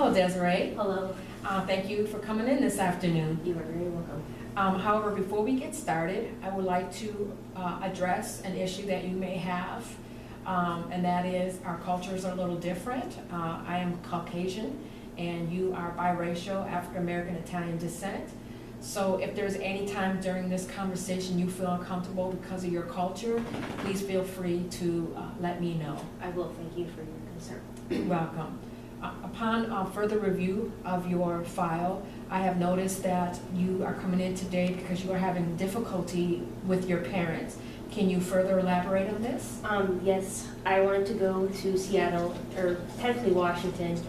Hello, Desiree. Hello. Thank you for coming in this afternoon. You are very welcome. However, before we get started, I would like to address an issue that you may have, and that is our cultures are a little different. I am Caucasian, and you are biracial, African American, Italian descent. So if there's any time during this conversation you feel uncomfortable because of your culture, please feel free to let me know. I will. Thank you for your concern. You're welcome. Upon further review of your file, I have noticed that you are coming in today because you are having difficulty with your parents. Can you further elaborate on this? Yes, I wanted to go to Seattle, or technically Washington,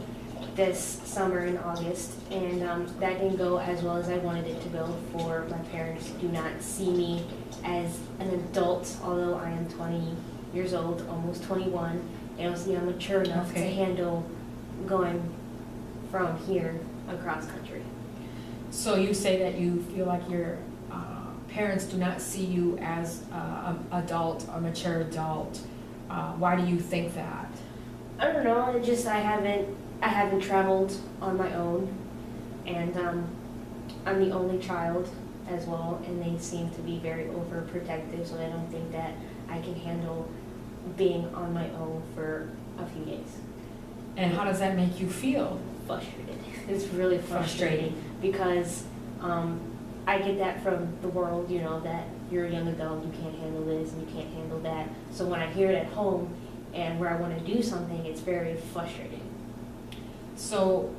this summer in August, and that didn't go as well as I wanted it to go. For my parents do not see me as an adult, although I am 20 years old, almost 21. They don't see I'm mature enough to handle going from here across country. So you say that you feel like your parents do not see you as an adult, a mature adult. Why do you think that? I don't know. It just I haven't traveled on my own, and I'm the only child as well, and they seem to be very overprotective. So I don't think that I can handle being on my own for a few days. And how does that make you feel? Frustrated. It's really frustrating because I get that from the world, you know, that you're a young adult, you can't handle this and you can't handle that. So when I hear it at home and where I want to do something, it's very frustrating. So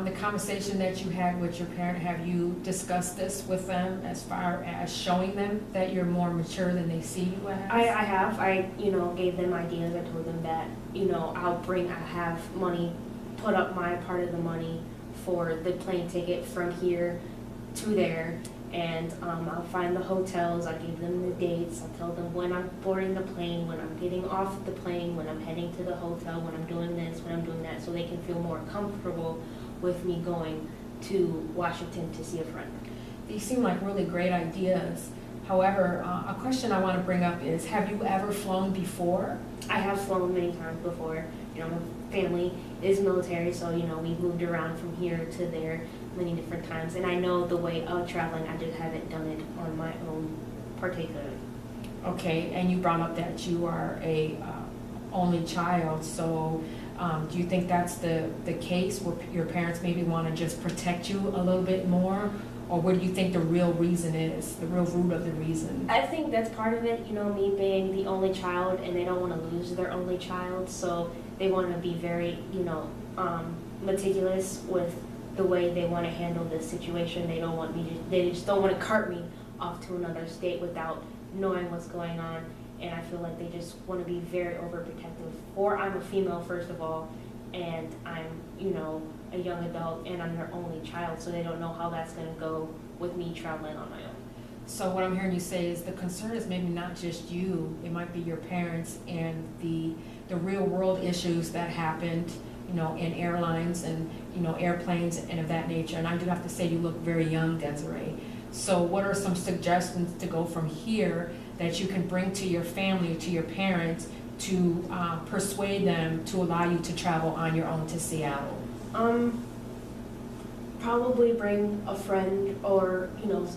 the conversation that you had with your parent, have you discussed this with them as far as showing them that you're more mature than they see you as? I have. I, gave them ideas. I told them that, I have money, put up my part of the money for the plane ticket from here to there, and I'll find the hotels. I give them the dates. I'll tell them when I'm boarding the plane, when I'm getting off the plane, when I'm heading to the hotel, when I'm doing this, when I'm doing that, so they can feel more comfortable with me going to Washington to see a friend. These seem like really great ideas. However, a question I want to bring up is, have you ever flown before? I have flown many times before. My family is military, so, we've moved around from here to there many different times. And I know the way of traveling, I just haven't done it on my own particularly. Okay, and you brought up that you are a only child, so do you think that's the case where your parents maybe want to just protect you a little bit more? Or what do you think the real reason is, the real root of the reason? I think that's part of it, me being the only child, and they don't want to lose their only child, so they want to be very, meticulous with the way they want to handle this situation. They just don't want to cart me off to another state without knowing what's going on, and I feel like they just want to be very overprotective. Or I'm a female, first of all, and I'm, a young adult, and I'm their only child, so they don't know how that's going to go with me traveling on my own. So what I'm hearing you say is the concern is maybe not just you, it might be your parents and the real world issues that happened, in airlines and, airplanes and of that nature. And I do have to say you look very young, Desiree. So what are some suggestions to go from here that you can bring to your family, to your parents, to persuade them to allow you to travel on your own to Seattle? Probably bring a friend or,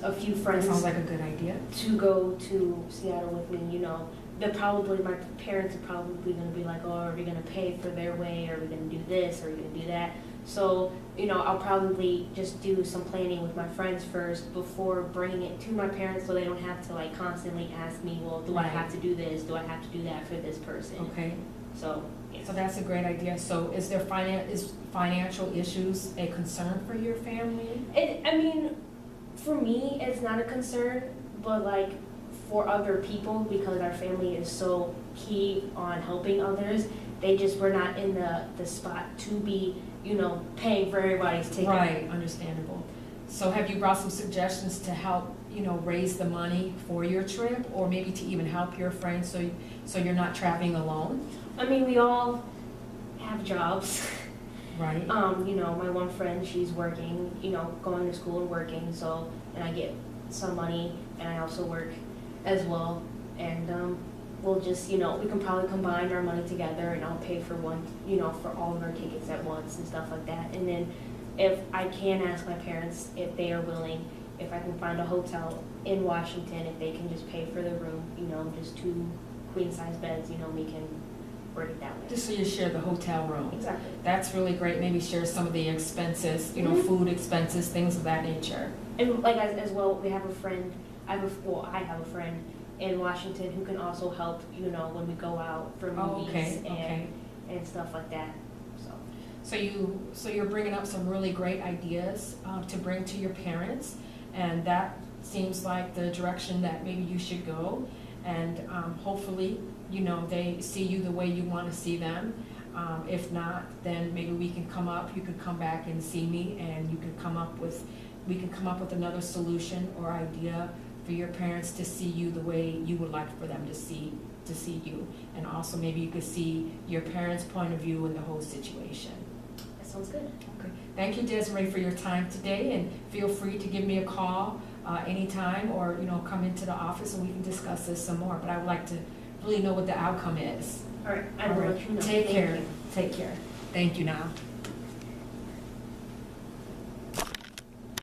a few friends. That sounds like a good idea. To go to Seattle with me, my parents are probably going to be like, oh, are we going to pay for their way? Are we going to do this? Are we going to do that? So, I'll probably just do some planning with my friends first before bringing it to my parents, so they don't have to constantly ask me, well, do I have to do this? Do I have to do that for this person? Okay. So, yes. So that's a great idea. So is financial issues a concern for your family? For me, it's not a concern, but for other people, because our family is so key on helping others, we're not in the spot to be, paying for everybody's ticket. Right, understandable. So have you brought some suggestions to help, raise the money for your trip, or maybe to even help your friends so you're not traveling alone? We all have jobs. Right. My one friend, she's working, going to school and working, and I get some money, and I also work as well. And we'll just, we can probably combine our money together and I'll pay for one, for all of our tickets at once and stuff like that. And then if I can ask my parents if they are willing, if I can find a hotel in Washington, if they can just pay for the room, just 2 queen-size beds, we can work it that way. Just so you share the hotel room. Exactly. That's really great. Maybe share some of the expenses, food expenses, things of that nature. And like as well, we have a friend, I have a friend in Washington who can also help, when we go out for movies and stuff like that. So you're bringing up some really great ideas to bring to your parents, and that seems like the direction that maybe you should go. And hopefully, they see you the way you want to see them. If not, then maybe we can come up. You can come back and see me, and we can come up with another solution or idea for your parents to see you the way you would like for them to see you. And also maybe you could see your parents' point of view in the whole situation. That sounds good. Okay. Thank you, Desiree, for your time today, and feel free to give me a call anytime, or come into the office and we can discuss this some more. But I would like to really know what the outcome is. All right. I will let you know. Take care. Thank you. Take care. Thank you now.